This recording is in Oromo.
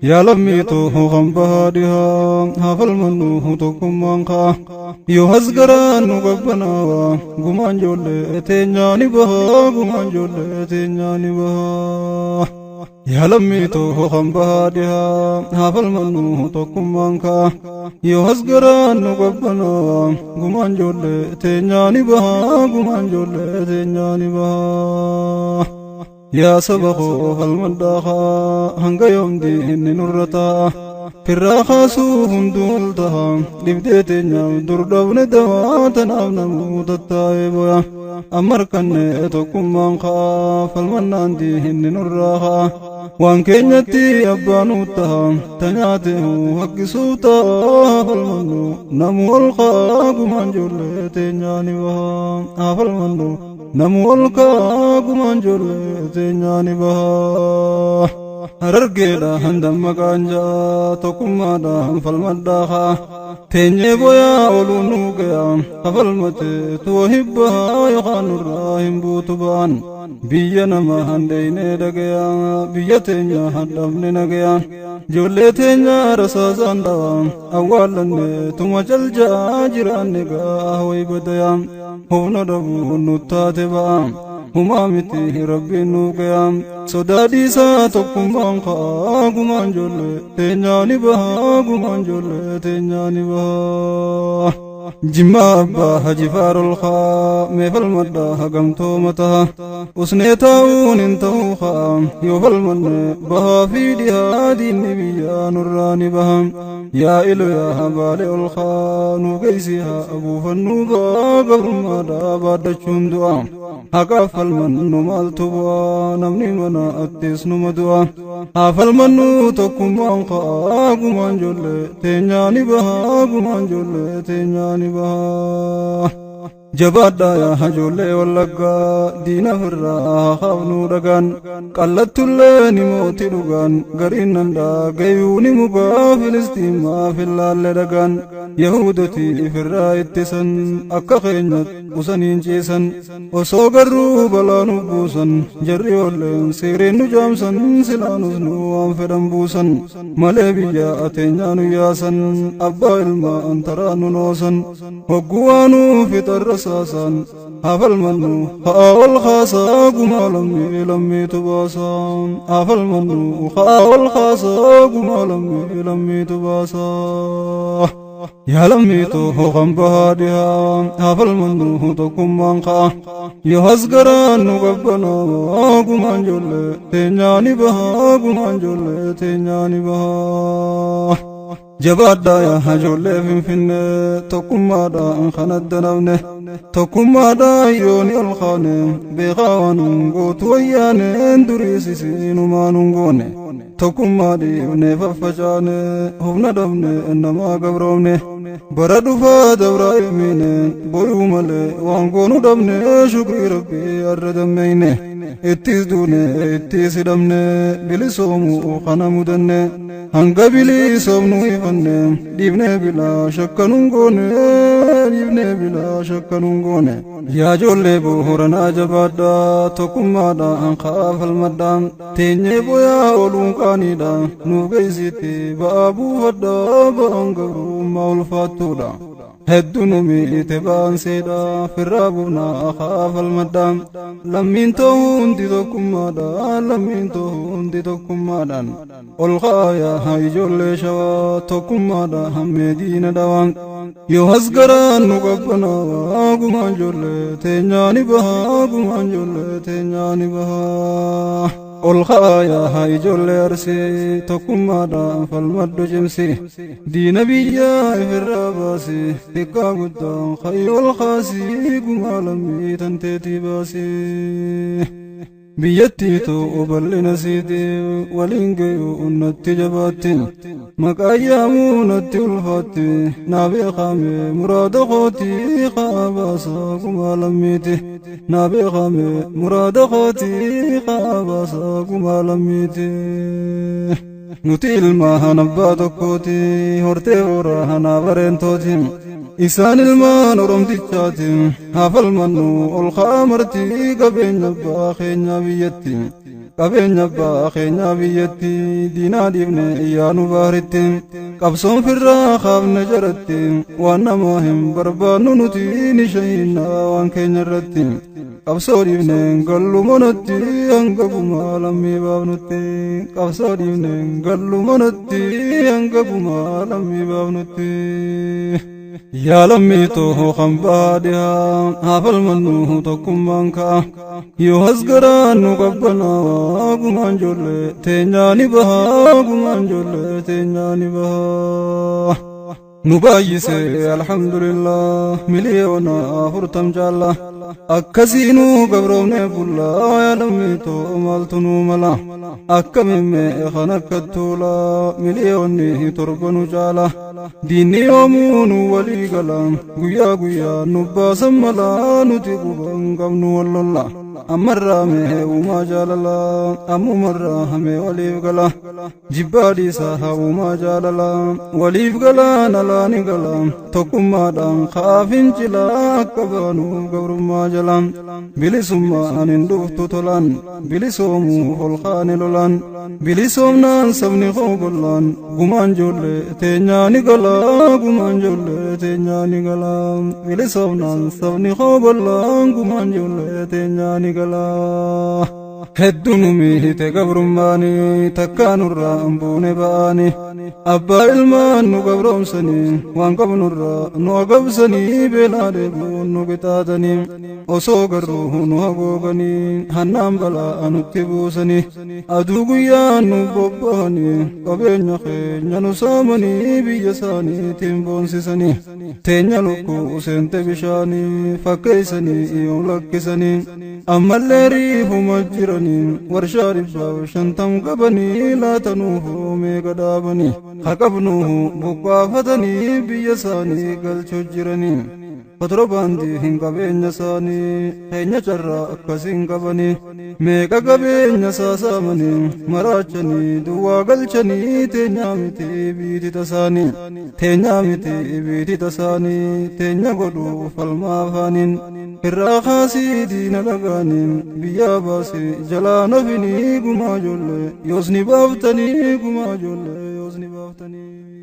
يا لميتو هم بهادها هفل منو تكم مانخا يوهز قران نقبنا قمان جولي تنياني بها قمان جولي تنياني بها يا لميتو هم بهادها هفل منو تكم مانخا يوهز قران نقبنا قمان جولي تنياني بها قمان جولي تنياني بها يا سبقو المداخا هنگا يوم دين نورتا فراخا سوهم دولتها لبديتنا دردون دوا تنامنا مودتا أمركن تكم منخا فالمنان دين نوراها وان كينيتي أبانوتها تنياته وقسوتا فالمنو نمو الخا قمان جولي تنياني بها فالمنو نمو الخا قمان جولي تنياني بها هررقيدا هندم مقانجا تكمادا فالمداخا تنيي بويا أولونو قيا فالمتي توهبها يخان الراهم بوتبان بينا ما هنديني دقيا بيتنيا هندمني نقيا جولي تنيا رسازان دوام أولا تمجل جاجران نقاه ويبديا هون دبو نتاتبا همامتي ربي نوقيام صدادي ساتكم بانخا قمان جولي تنياني بها قمان جولي تنياني بها جمع أبا جفار الخا ميفل مدى قمتو متها أسنيتاون انتهو خا يوفل من بها في ديها دين نبيا نراني بها يا إلو يا بالي الخا نوقيسيها أبو فنوقا قبر مدى بعد دعا حقا فالمنو مالتوا نمني منا أتس نمدوا فالمنو تكم بانخا قمان جولي تنياني بها قمان جولي تنياني بها جبادا يا هجولي واللقا دينا فرا خافنو دقان قلت اللين موتي دقان قرين نندا قيوني مقا فلسطين ما في اللال دقان يهودتي فرا اتسن أكا خينت وسنين جيسن وصوغرو بلا نبوسن جري واللين سيرين نجامسن سلانوس نوام فدن بوسن ملبيا أتنيانو ياسن أبا ilma antaranu nosan وقوانو في ترساسان هفل منو خاول خاسا قمالمي لمي تباسان هفل منو خاول خاسا قمالمي لمي تباسا يا لميتو هم بهادها هفل منو تكم مانخا يوهز قران نقبنا قمان جولي تنياني بها قمان جولي تنياني بها جبادا يا هجولي فين تكمادا خند نونه تكمادا يوني الخانه بغاوان قوت ويان دريس سين ما نغونه تكمادي نففجانه هم ندمنه انما قبرونه برد فاد ابراهيمين بويومل وانغونو دمنه شكر ربي اردمينه اتيس دونه اتيس دمنه بلسومو خنمودنه hanga bilisomnu ifanne dibne bila shakkanungone dibne bila shakkanungone ya jolle bo horana jabada tokumada an khafal madam tenye boya olun kanida nu geisiti babu fadda bangaru maul fatuda هدونو ميتبان سيدا فرابونا أخاف المدام لمين تهون دي توكم مادا لمين تهون دي توكم مادان الغاية هاي جولي شوا توكم مادا هم مدينة دوان يوهز قران نقبنا قمان جولي تنياني بها قمان جولي تنياني بها الخايا هاي جولي أرسي تكم مادا فالمد جمسي دي نبيا في الرباسي تكا قدام خي الخاسي قمالمي تنتيتي باسي بيتيتو وبلنا سيدي ولينجيو النتي جباتي مكايامو نتي الفاتي نابي خامي مراد خوتي خاباسا قمالميتي نابي خامي مراد خوتي خاباسا قمالميتي نتي الماها نباتكوتي هورتي وراها نابرنتوتي إسان المان رمتيتاتي هفل منو الخامرتي قبين نباخين نبيتي qabeenya abbaa keenya biyyatti diinaa dhiibne iyyaanu baaritti qabsoon firraa kaafne jaratti waan namaa hin barbaannu nuti ni shahiinna waan keenya irratti qabsoo dhiibne gallumonatti hanga gumaa lammii baafnutti qabsoo dhiibne gallumonatti hanga gumaa lammii baafnutti yaa lammii too kan baadiyaa haafal mannu tokkummaan ka'a yoo as garaan nu qabbanaa gumaan ijoollee teenyaani bahaa gumaan ijoollee teenyaani bahaa nu baay'ise alhamdulillah miliyoona 40 jaalla akkasiinu gabroomne bullaa yaa lammii too maaltu nu mala akkamimme kan akka tuula miliyoonni 7 nu jaala diinni yoomuu nu walii gala guyyaa guyyaa nu baasan mala nuti quban qabnu wallolla ammarraa mee uumaa jaalala ammumarraa hamee waliif gala jibbaadhiisa uumaa jaalala waliif gala nalaani gala tokkummaadhaan kaafin cila akka baanu gabrummaa jala bilisummaan hin dhuftu tolan bilisoomuu holqaani lolan bilisoomnaan sabni hoobollaan gumaan ijoollee teenyaani gala gumaan ijoollee teenyaani gala bilisoomnaan sabni hoobollaan gumaan ijoollee teenyaani gala hedduu nu miite gabrummaani takkaanurraa buune ba'ani abbaa ilmaan nu gabroomsanii waan qabnurraa nu agabsanii beelaa deebi'uun nu qixaatanii osoo garuu nu hagooganii hannaan balaa nutti buusanii aduu guyyaa nu bobba'anii qabeenya keenya nu saamanii biyya isaaniitiin boonsisanii teenya lukkuu seente bishaanii fakkeeysanii yoo lakkisanii ammallee riifuma jiranii warshaa 50 qabanii laatanuufu meeqa dhaabanii haqabnuuhu buqqaafatanii biyya isaanii galchoo jiranii Patrobaandi hin qabeenya isaanii keenya carraa akkasiin qabanii meeqa qabeenya saasaamanii maraachanii duwwaa galchanii teenyaa miti biiti tasaanii teenyaa miti biiti tasaanii teenya godhu falmaa afaaniin irraa kaasii diina dhagaaniin biyyaa baasii jalaa nafinii gumaa ijoollee yoos ni baaftanii gumaa ijoollee yoos ni baaftanii